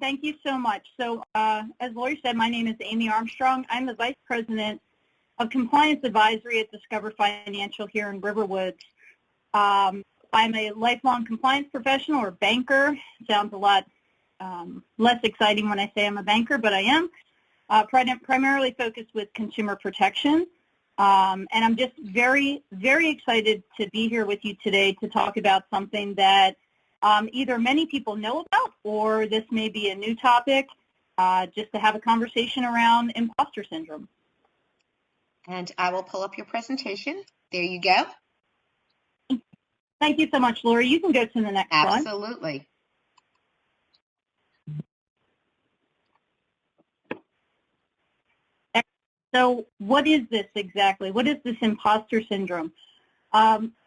Thank you so much. So as Lori said, my name is Amy Armstrong. I'm the Vice President of Compliance Advisory at Discover Financial here in Riverwoods. I'm a lifelong compliance professional or banker. Sounds a lot less exciting when I say I'm a banker, but I am. Primarily focused with consumer protection. And I'm just very, very excited to be here with you today to talk about something that either many people know about or this may be a new topic, just to have a conversation around imposter syndrome. And I will pull up your presentation. There you go. Thank you so much, Lori. You can go to the next slide. Absolutely. So what is this exactly? What is this imposter syndrome?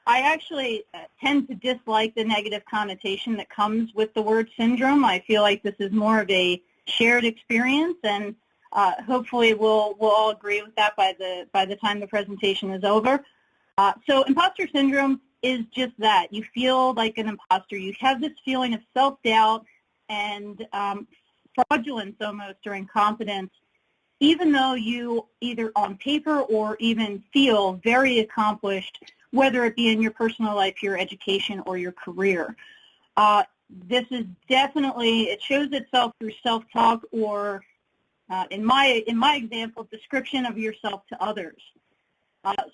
I actually tend to dislike the negative connotation that comes with the word syndrome. I feel like this is more of a shared experience, and hopefully we'll all agree with that by the time the presentation is over. So imposter syndrome is just that. You feel like an imposter. You have this feeling of self-doubt and fraudulence almost, or incompetence, even though you either on paper or even feel very accomplished, whether it be in your personal life, your education, or your career. This is definitely, it shows itself through self-talk or, in my example, description of yourself to others.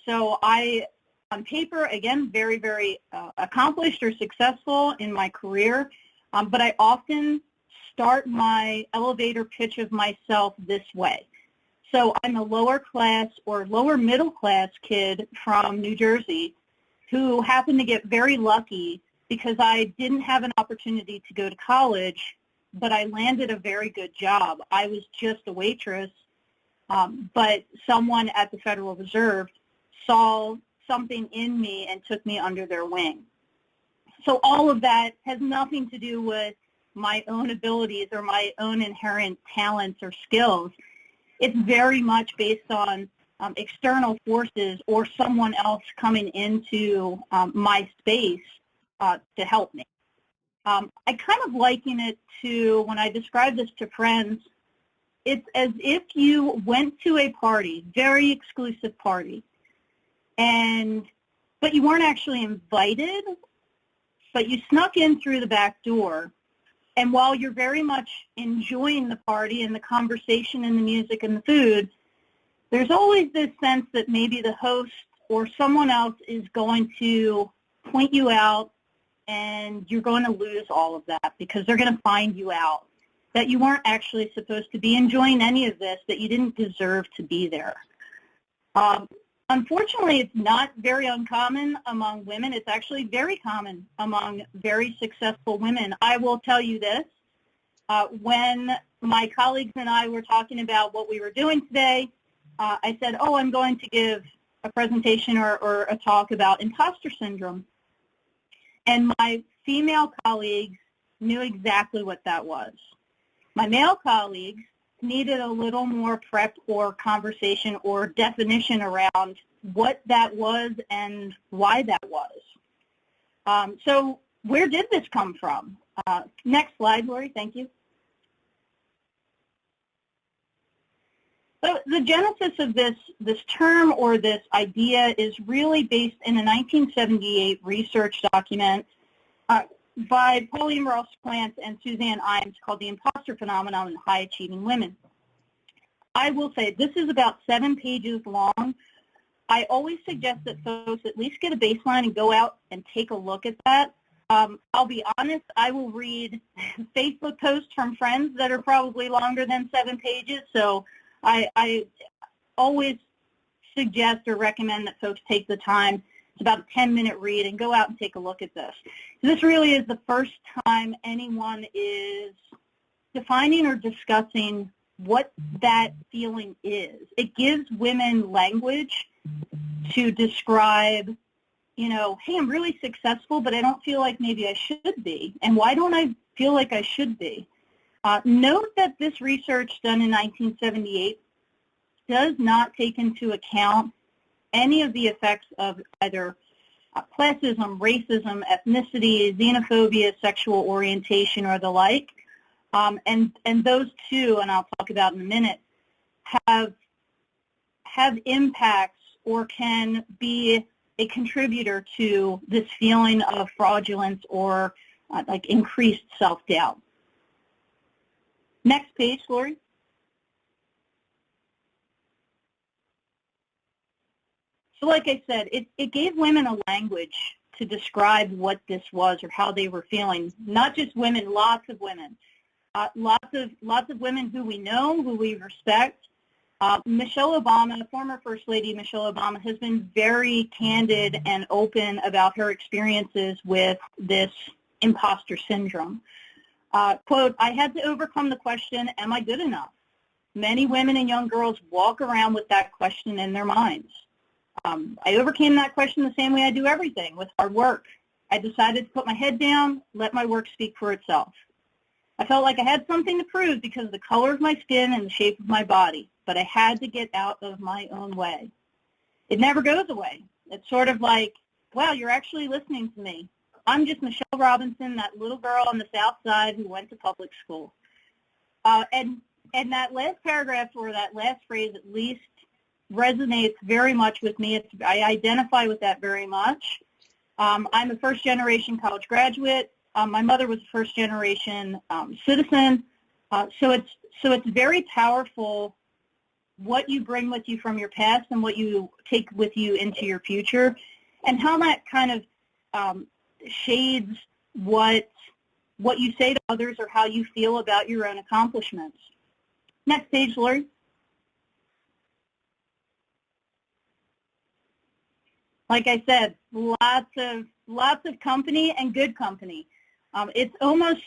So I, on paper, again, very, very accomplished or successful in my career, but I often start my elevator pitch of myself this way. So I'm a lower class or lower middle class kid from New Jersey who happened to get very lucky because I didn't have an opportunity to go to college, but I landed a very good job. I was just a waitress, but someone at the Federal Reserve saw something in me and took me under their wing. So all of that has nothing to do with my own abilities or my own inherent talents or skills. It's very much based on external forces or someone else coming into my space to help me. I kind of liken it to, when I describe this to friends, it's as if you went to a party, very exclusive party, but you weren't actually invited, but you snuck in through the back door. And while you're very much enjoying the party and the conversation and the music and the food, there's always this sense that maybe the host or someone else is going to point you out and you're going to lose all of that because they're going to find you out, that you weren't actually supposed to be enjoying any of this, that you didn't deserve to be there. Unfortunately, it's not very uncommon among women. It's actually very common among very successful women. I will tell you this. When my colleagues and I were talking about what we were doing today, I said, oh, I'm going to give a presentation or a talk about imposter syndrome. And my female colleagues knew exactly what that was. My male colleagues needed a little more prep or conversation or definition around what that was and why that was. So where did this come from? Next slide, Lori, thank you. So the genesis of this term or this idea is really based in a 1978 research document by Pauline Ross-Plant and Suzanne Imes called The Imposter Phenomenon in High Achieving Women. I will say this is about 7 pages long. I always suggest that folks at least get a baseline and go out and take a look at that. I'll be honest, I will read Facebook posts from friends that are probably longer than 7 pages, so I always suggest or recommend that folks take the time. It's about a 10-minute read and go out and take a look at this. This really is the first time anyone is defining or discussing what that feeling is. It gives women language to describe, you know, hey, I'm really successful, but I don't feel like maybe I should be. And why don't I feel like I should be? Note that this research done in 1978 does not take into account any of the effects of either classism, racism, ethnicity, xenophobia, sexual orientation, or the like. And those two, and I'll talk about in a minute, have impacts or can be a contributor to this feeling of fraudulence or like increased self-doubt. Next page, Lori. So like I said, it gave women a language to describe what this was or how they were feeling. Not just women, lots of women. Lots of women who we know, who we respect. Michelle Obama, former First Lady Michelle Obama, has been very candid and open about her experiences with this imposter syndrome. Quote, "I had to overcome the question, am I good enough?" Many women and young girls walk around with that question in their minds. I overcame that question the same way I do everything, with hard work. I decided to put my head down, let my work speak for itself. I felt like I had something to prove because of the color of my skin and the shape of my body, but I had to get out of my own way. It never goes away. It's sort of like, wow, you're actually listening to me. I'm just Michelle Robinson, that little girl on the South Side who went to public school. And that last paragraph, or that last phrase at least, resonates very much with me. I identify with that very much. I'm a first-generation college graduate. My mother was a first-generation citizen. So it's very powerful what you bring with you from your past and what you take with you into your future, and how that kind of shades what you say to others or how you feel about your own accomplishments. Next page, Lori. Like I said, lots of company and good company. It's almost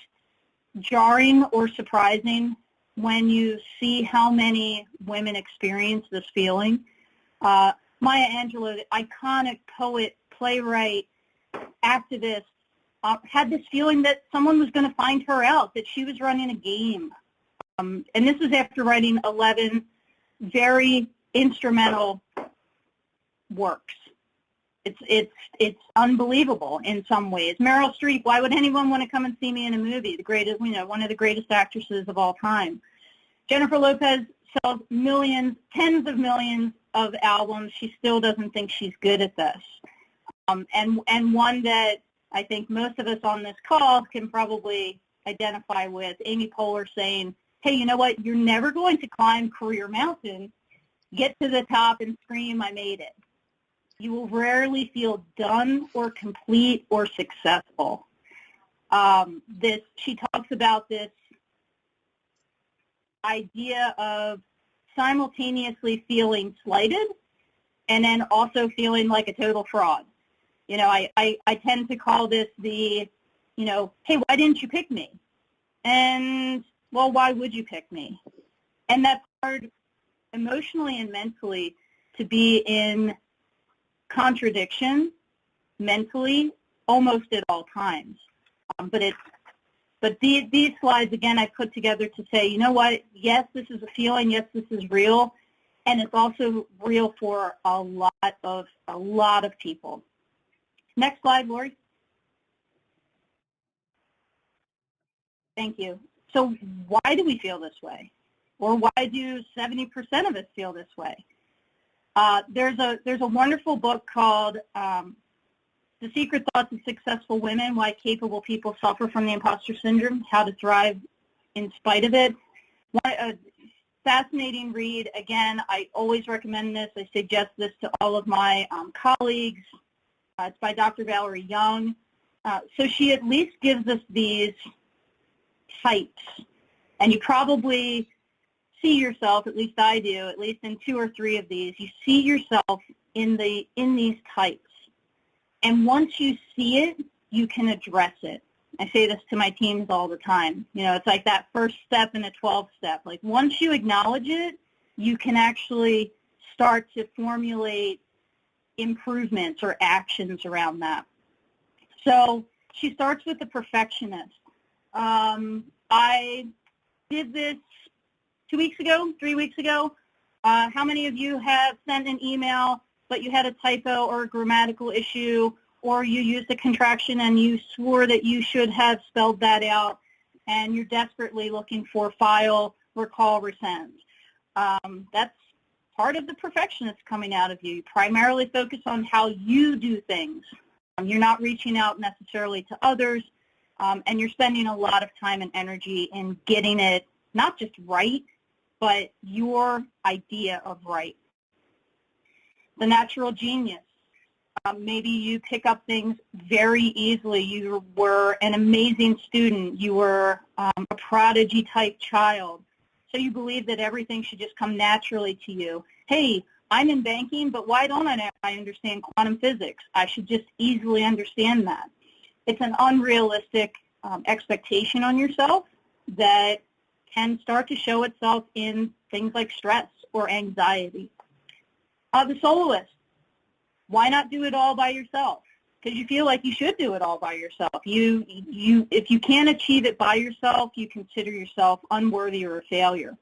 jarring or surprising when you see how many women experience this feeling. Maya Angelou, the iconic poet, playwright, activist, had this feeling that someone was going to find her out, that she was running a game. And this was after writing 11 very instrumental works. It's unbelievable in some ways. Meryl Streep, why would anyone want to come and see me in a movie? The greatest, one of the greatest actresses of all time. Jennifer Lopez sells millions, tens of millions of albums. She still doesn't think she's good at this. And one that I think most of us on this call can probably identify with, Amy Poehler saying, hey, you know what? You're never going to climb Career Mountain, get to the top and scream, I made it. You will rarely feel done or complete or successful. She talks about this idea of simultaneously feeling slighted and then also feeling like a total fraud. I tend to call this the, hey, why didn't you pick me? And, well, why would you pick me? And that's hard emotionally and mentally to be in contradiction mentally almost at all times. But these slides, again, I put together to say, you know what, yes, this is a feeling, yes, this is real, and it's also real for a lot of people. Next slide, Lori. Thank you. So why do we feel this way? Or why do 70% of us feel this way? There's a wonderful book called The Secret Thoughts of Successful Women, Why Capable People Suffer from the Imposter Syndrome, How to Thrive in Spite of It. A fascinating read. Again, I always recommend this. I suggest this to all of my colleagues. It's by Dr. Valerie Young. So she at least gives us these types. And you probably see yourself, at least I do, at least in 2 or 3 of these. You see yourself in these types. And once you see it, you can address it. I say this to my teams all the time. It's like that first step in a 12-step. Like once you acknowledge it, you can actually start to formulate improvements or actions around that. So she starts with the perfectionist. I did this 2 weeks ago, 3 weeks ago. How many of you have sent an email, but you had a typo or a grammatical issue, or you used a contraction and you swore that you should have spelled that out? and you're desperately looking for file, recall, resend. That's part of the perfectionist coming out of you. You primarily focus on how you do things. You're not reaching out necessarily to others, and you're spending a lot of time and energy in getting it not just right, but your idea of right. The natural genius. Maybe you pick up things very easily. You were an amazing student. You were a prodigy type child. So you believe that everything should just come naturally to you. Hey, I'm in banking, but why don't I understand quantum physics? I should just easily understand that. It's an unrealistic expectation on yourself that can start to show itself in things like stress or anxiety. The soloist. Why not do it all by yourself? Because you feel like you should do it all by yourself. If you can't achieve it by yourself, you consider yourself unworthy or a failure.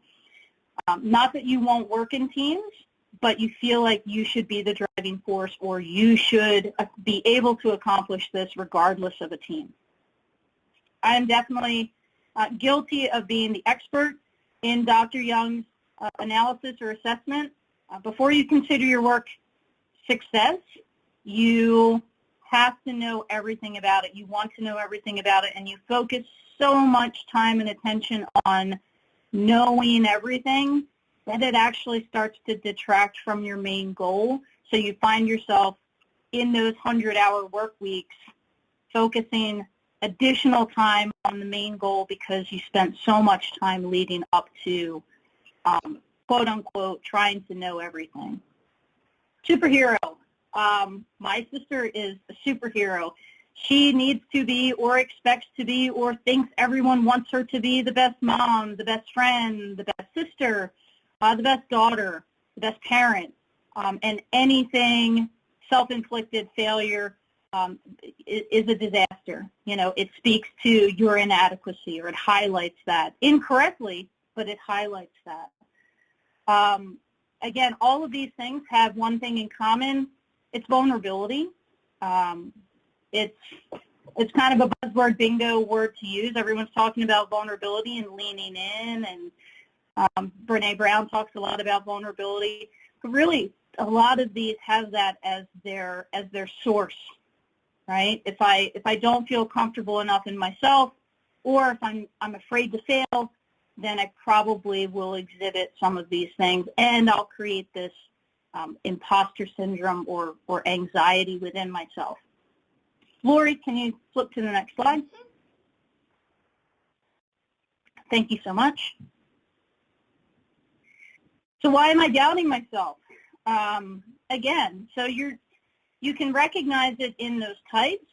Not that you won't work in teams, but you feel like you should be the driving force, or you should be able to accomplish this regardless of a team. I am definitely guilty of being the expert in Dr. Young's analysis or assessment. Before you consider your work success, you have to know everything about it. You want to know everything about it, and you focus so much time and attention on knowing everything that it actually starts to detract from your main goal. So you find yourself in those 100-hour work weeks focusing additional time on the main goal because you spent so much time leading up to, quote-unquote, trying to know everything. Superhero. My sister is a superhero. She needs to be, or expects to be, or thinks everyone wants her to be the best mom, the best friend, the best sister, the best daughter, the best parent, and anything self-inflicted failure is a disaster. You know, it speaks to your inadequacy, or it highlights that incorrectly, but it highlights that. Again, all of these things have one thing in common. It's vulnerability. It's kind of a buzzword bingo word to use. Everyone's talking about vulnerability and leaning in, and Brene Brown talks a lot about vulnerability. But really, a lot of these have that as their source, right? If I don't feel comfortable enough in myself, or if I'm afraid to fail, then I probably will exhibit some of these things, and I'll create this imposter syndrome or anxiety within myself. Lori, can you flip to the next slide? Thank you so much. So why am I doubting myself? Again, so you can recognize it in those types,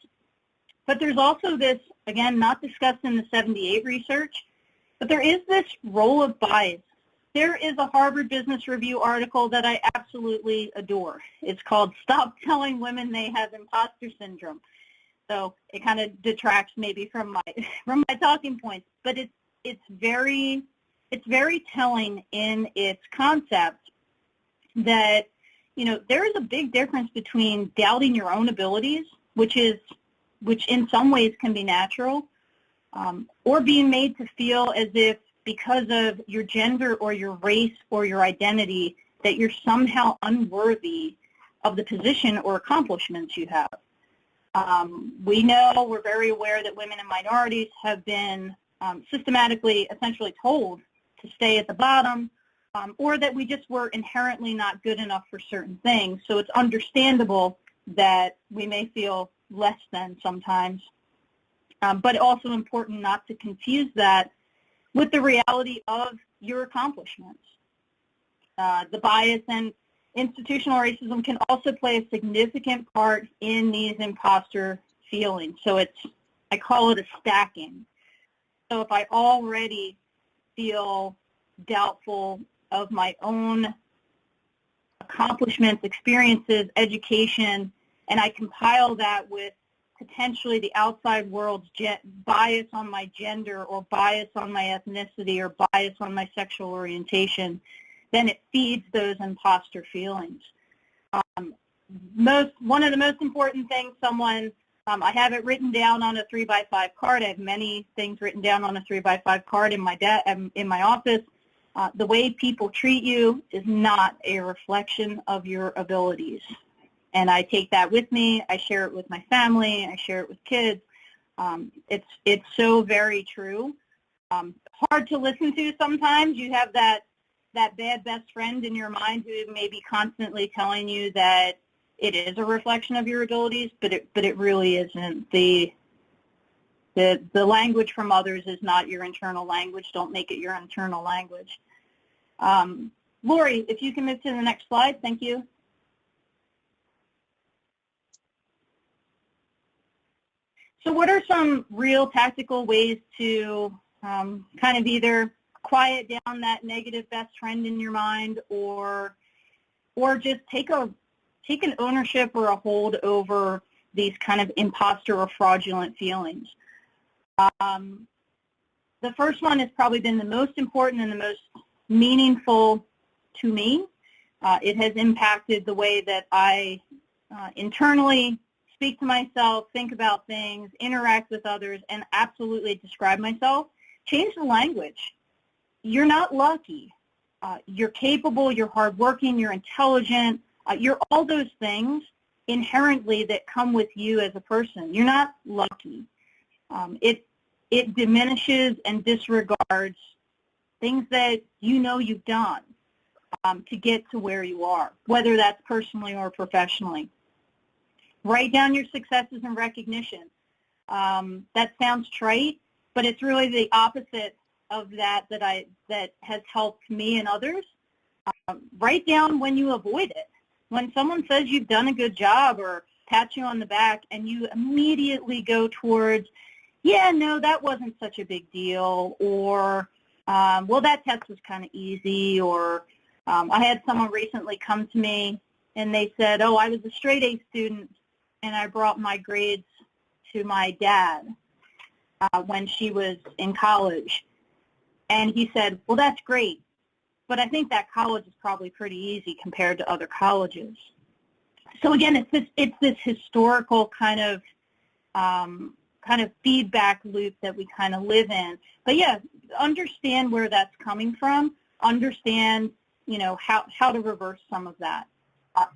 but there's also this, again, not discussed in the 78 research, but there is this role of bias. There is a Harvard Business Review article that I absolutely adore. It's called "Stop Telling Women They Have Imposter Syndrome." So it kind of detracts maybe from my talking points, but it's very telling in its concept that, you know, there is a big difference between doubting your own abilities, which in some ways can be natural, or being made to feel as if because of your gender or your race or your identity that you're somehow unworthy of the position or accomplishments you have. We're very aware that women and minorities have been systematically, essentially told to stay at the bottom, or that we just were inherently not good enough for certain things. So it's understandable that we may feel less than sometimes, but also important not to confuse that with the reality of your accomplishments. The bias and institutional racism can also play a significant part in these imposter feelings. So I call it a stacking. So if I already feel doubtful of my own accomplishments, experiences, education, and I compile that with potentially the outside world's bias on my gender, or bias on my ethnicity, or bias on my sexual orientation, then it feeds those imposter feelings. One of the most important things someone I have it written down on a 3x5 card. I have many things written down on a 3x5 card in my office. The way people treat you is not a reflection of your abilities. And I take that with me. I share it with my family. I share it with kids. It's so very true. Hard to listen to sometimes. You have that bad best friend in your mind who may be constantly telling you that it is a reflection of your abilities, but it really isn't. The language from others is not your internal language. Don't make it your internal language. Lori, if you can move to the next slide, thank you. So what are some real tactical ways to kind of either quiet down that negative best friend in your mind, or just take an ownership or a hold over these kind of imposter or fraudulent feelings? The first one has probably been the most important and the most meaningful to me. It has impacted the way that I internally speak to myself, think about things, interact with others, and absolutely describe myself. Change the language. You're not lucky. You're capable, you're hardworking, you're intelligent. You're all those things inherently that come with you as a person. You're not lucky. It diminishes and disregards things that you know you've done to get to where you are, whether that's personally or professionally. Write down your successes and recognition. That sounds trite, but it's really the opposite of that has helped me and others. Write down when you avoid it. When someone says you've done a good job or pats you on the back and you immediately go towards, yeah, no, that wasn't such a big deal, or, well, that test was kind of easy, or I had someone recently come to me and they said, oh, I was a straight A student and I brought my grades to my dad when she was in college. And he said, well, that's great, but I think that college is probably pretty easy compared to other colleges. So again, it's this historical kind of feedback loop that we kind of live in. But yeah, understand where that's coming from. Understand, how to reverse some of that.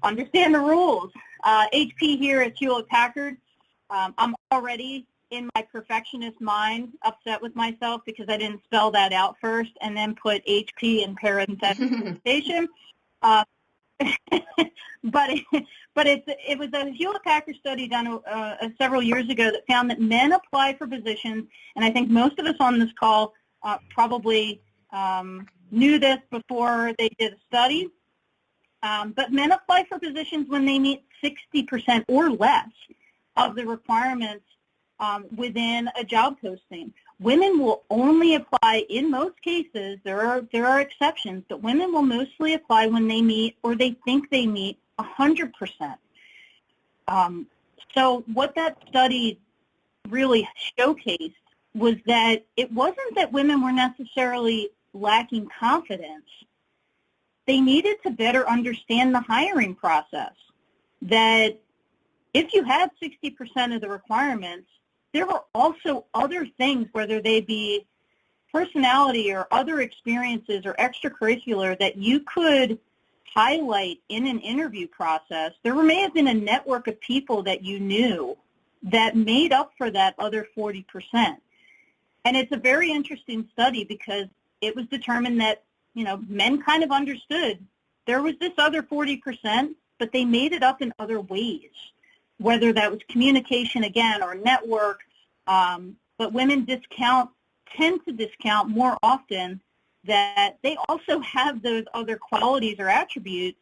Understand the rules. HP here at Hewlett-Packard, I'm already in my perfectionist mind upset with myself because I didn't spell that out first and then put HP in parentheses station. But it was a Hewlett-Packard study done several years ago that found that men apply for positions, and I think most of us on this call probably knew this before they did a study, but men apply for positions when they meet 60% or less of the requirements within a job posting. Women will only apply, in most cases, there are exceptions, but women will mostly apply when they meet or they think they meet 100%. So what that study really showcased was that it wasn't that women were necessarily lacking confidence. They needed to better understand the hiring process, that if you have 60% of the requirements, there were also other things, whether they be personality or other experiences or extracurricular, that you could highlight in an interview process. There may have been a network of people that you knew that made up for that other 40%. And it's a very interesting study because it was determined that, men kind of understood there was this other 40%, but they made it up in other ways, whether that was communication again or network, but women tend to discount more often that they also have those other qualities or attributes,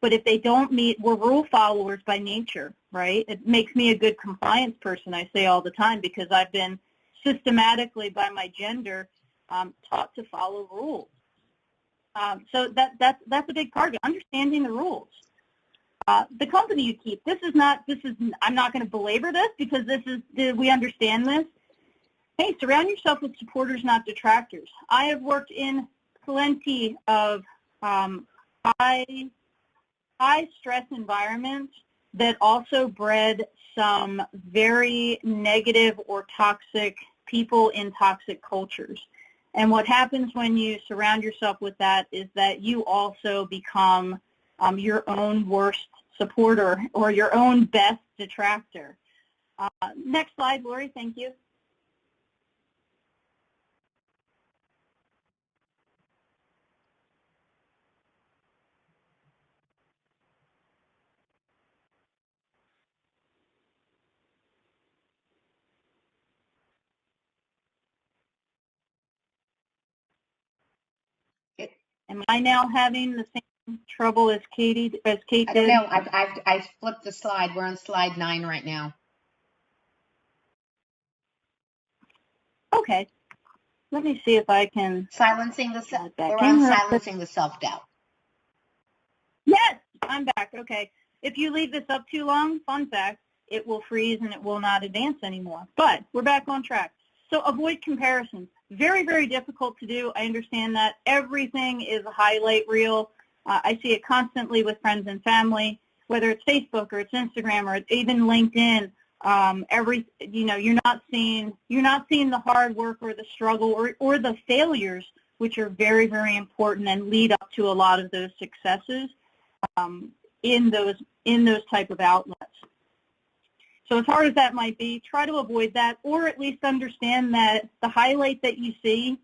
but if they don't meet, we're rule followers by nature, right? It makes me a good compliance person, I say all the time, because I've been systematically by my gender taught to follow rules. So that's a big part of it, understanding the rules. The company you keep, I'm not going to belabor this because we understand this. Hey, surround yourself with supporters, not detractors. I have worked in plenty of high stress environments that also bred some very negative or toxic people in toxic cultures. And what happens when you surround yourself with that is that you also become your own worst supporter or your own best detractor. Next slide, Lori, thank you. Am I now having the same trouble as Kate did? No, I flipped the slide. We're on slide 9 right now. Okay. Let me see if I can. Silencing the self-doubt. Yes, I'm back. Okay. If you leave this up too long, fun fact, it will freeze and it will not advance anymore. But we're back on track. So avoid comparisons. Very, very difficult to do. I understand that. Everything is a highlight reel. I see it constantly with friends and family, whether it's Facebook or it's Instagram or it's even LinkedIn. You're not seeing the hard work or the struggle or the failures, which are very, very important and lead up to a lot of those successes in those type of outlets. So as hard as that might be, try to avoid that, or at least understand that the highlight that you see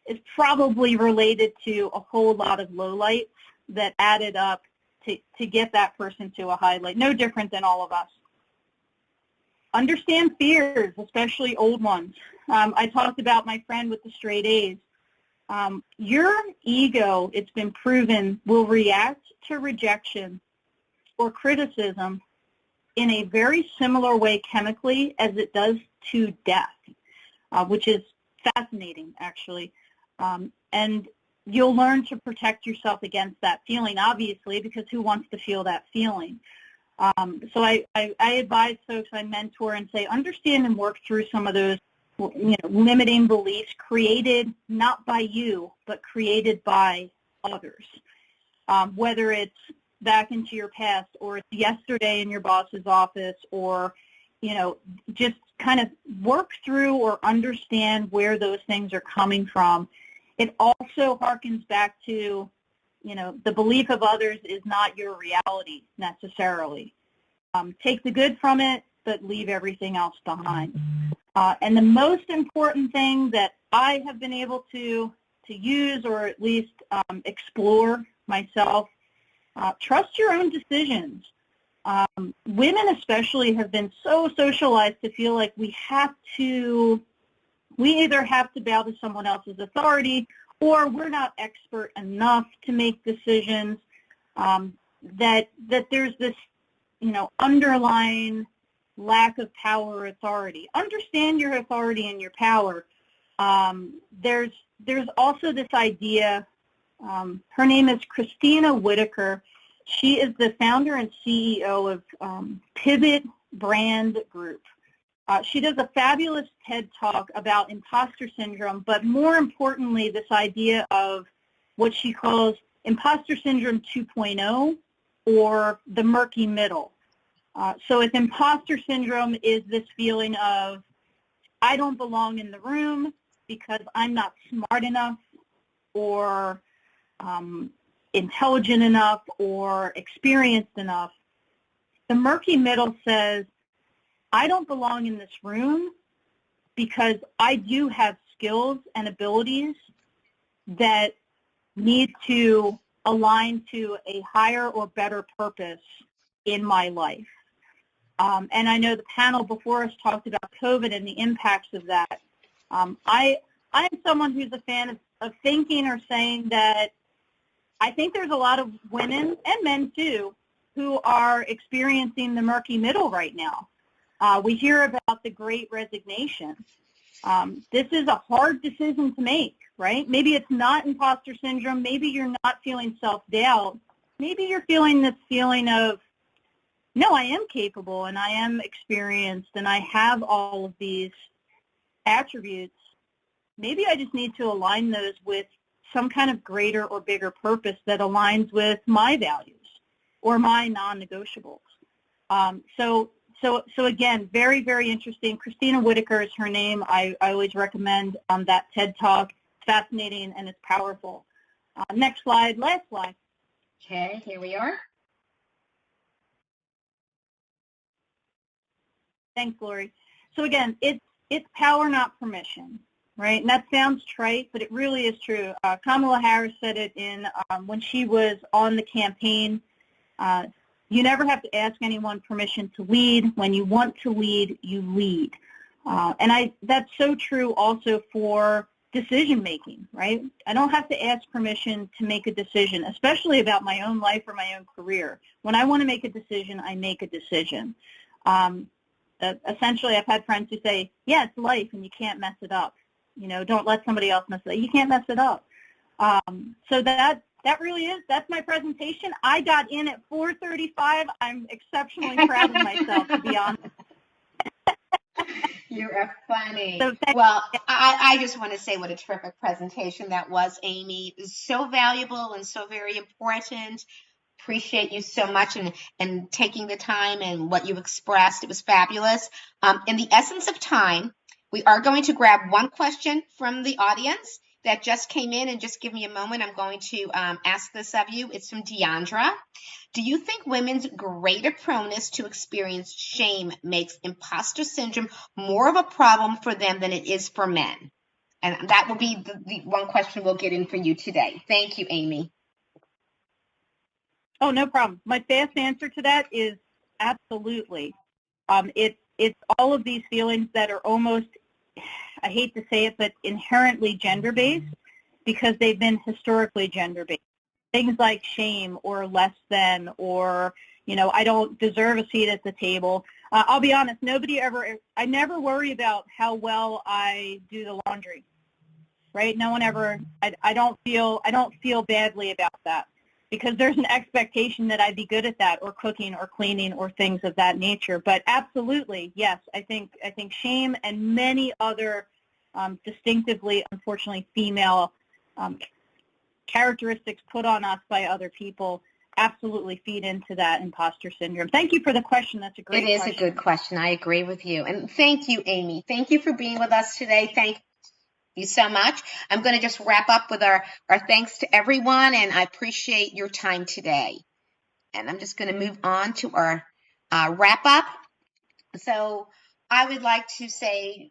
is probably related to a whole lot of lowlights that added up to get that person to a highlight. No different than all of us. Understand fears, especially old ones. I talked about my friend with the straight A's. Your ego, it's been proven, will react to rejection or criticism in a very similar way chemically as it does to death, which is fascinating, actually. And you'll learn to protect yourself against that feeling, obviously, because who wants to feel that feeling? So I advise folks I mentor and say, understand and work through some of those limiting beliefs created not by you, but created by others, whether it's back into your past or it's yesterday in your boss's office, or just kind of work through or understand where those things are coming from. It also harkens back to the belief of others is not your reality necessarily. Take the good from it, but leave everything else behind. And the most important thing that I have been able to use or at least explore myself, trust your own decisions. Women especially have been so socialized to feel like we either have to bow to someone else's authority or we're not expert enough to make decisions, that there's this, underlying lack of power or authority. Understand your authority and your power. There's also this idea, her name is Christina Whitaker. She is the founder and CEO of Pivot Brand Group. She does a fabulous TED Talk about imposter syndrome, but more importantly, this idea of what she calls imposter syndrome 2.0 or the murky middle. So if imposter syndrome is this feeling of, I don't belong in the room because I'm not smart enough or intelligent enough or experienced enough, the murky middle says, I don't belong in this room because I do have skills and abilities that need to align to a higher or better purpose in my life. And I know the panel before us talked about COVID and the impacts of that. I am someone who's a fan of thinking or saying that I think there's a lot of women and men too who are experiencing the murky middle right now. We hear about the Great Resignation. This is a hard decision to make, right? Maybe it's not imposter syndrome. Maybe you're not feeling self-doubt. Maybe you're feeling this feeling of, no, I am capable and I am experienced and I have all of these attributes. Maybe I just need to align those with some kind of greater or bigger purpose that aligns with my values or my non-negotiables. So So again, very, very interesting. Christina Whitaker is her name. I always recommend that TED Talk. It's fascinating and it's powerful. Next slide, last slide. Okay, here we are. Thanks, Lori. So again, it's power, not permission, right? And that sounds trite, but it really is true. Kamala Harris said it in when she was on the campaign. You never have to ask anyone permission to lead. When you want to lead, you lead. And that's so true also for decision making, right? I don't have to ask permission to make a decision, especially about my own life or my own career. When I want to make a decision, I make a decision. Essentially, I've had friends who say, yeah, it's life and you can't mess it up. You know, don't let somebody else mess it up. You can't mess it up. So that really is, that's my presentation. I got in at 4:35. I'm exceptionally proud of myself, to be honest. You are funny. So well, I just want to say what a terrific presentation that was, Amy. It was so valuable and so very important. Appreciate you so much and taking the time and what you expressed. It was fabulous. In the essence of time, we are going to grab one question from the audience that just came in, and just give me a moment. I'm going to ask this of you. It's from Deandra. Do you think women's greater proneness to experience shame makes imposter syndrome more of a problem for them than it is for men? And that will be the one question we'll get in for you today. Thank you, Amy. Oh, no problem. My fast answer to that is absolutely. It's all of these feelings that are almost, I hate to say it, but inherently gender-based because they've been historically gender-based. Things like shame or less than, or, you know, I don't deserve a seat at the table. I'll be honest, I never worry about how well I do the laundry, right? No one ever, I don't feel badly about that, because there's an expectation that I'd be good at that, or cooking or cleaning or things of that nature. But absolutely, yes, I think shame and many other distinctively, unfortunately, female characteristics put on us by other people absolutely feed into that imposter syndrome. Thank you for the question. That's a great question. It is a good question. I agree with you. And thank you, Amy. Thank you for being with us today. Thank you so much. I'm going to just wrap up with our thanks to everyone, and I appreciate your time today. And I'm just going to move on to our wrap up. So I would like to say,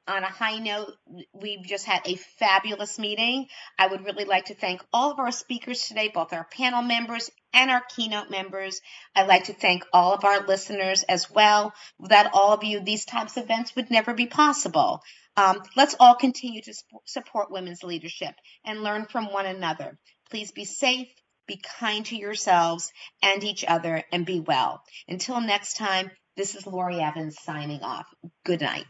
on a high note, we've just had a fabulous meeting. I would really like to thank all of our speakers today, both our panel members and our keynote members. I'd like to thank all of our listeners as well. Without all of you, these types of events would never be possible. Let's all continue to support women's leadership and learn from one another. Please be safe, be kind to yourselves and each other, and be well. Until next time, this is Lori Evans signing off. Good night.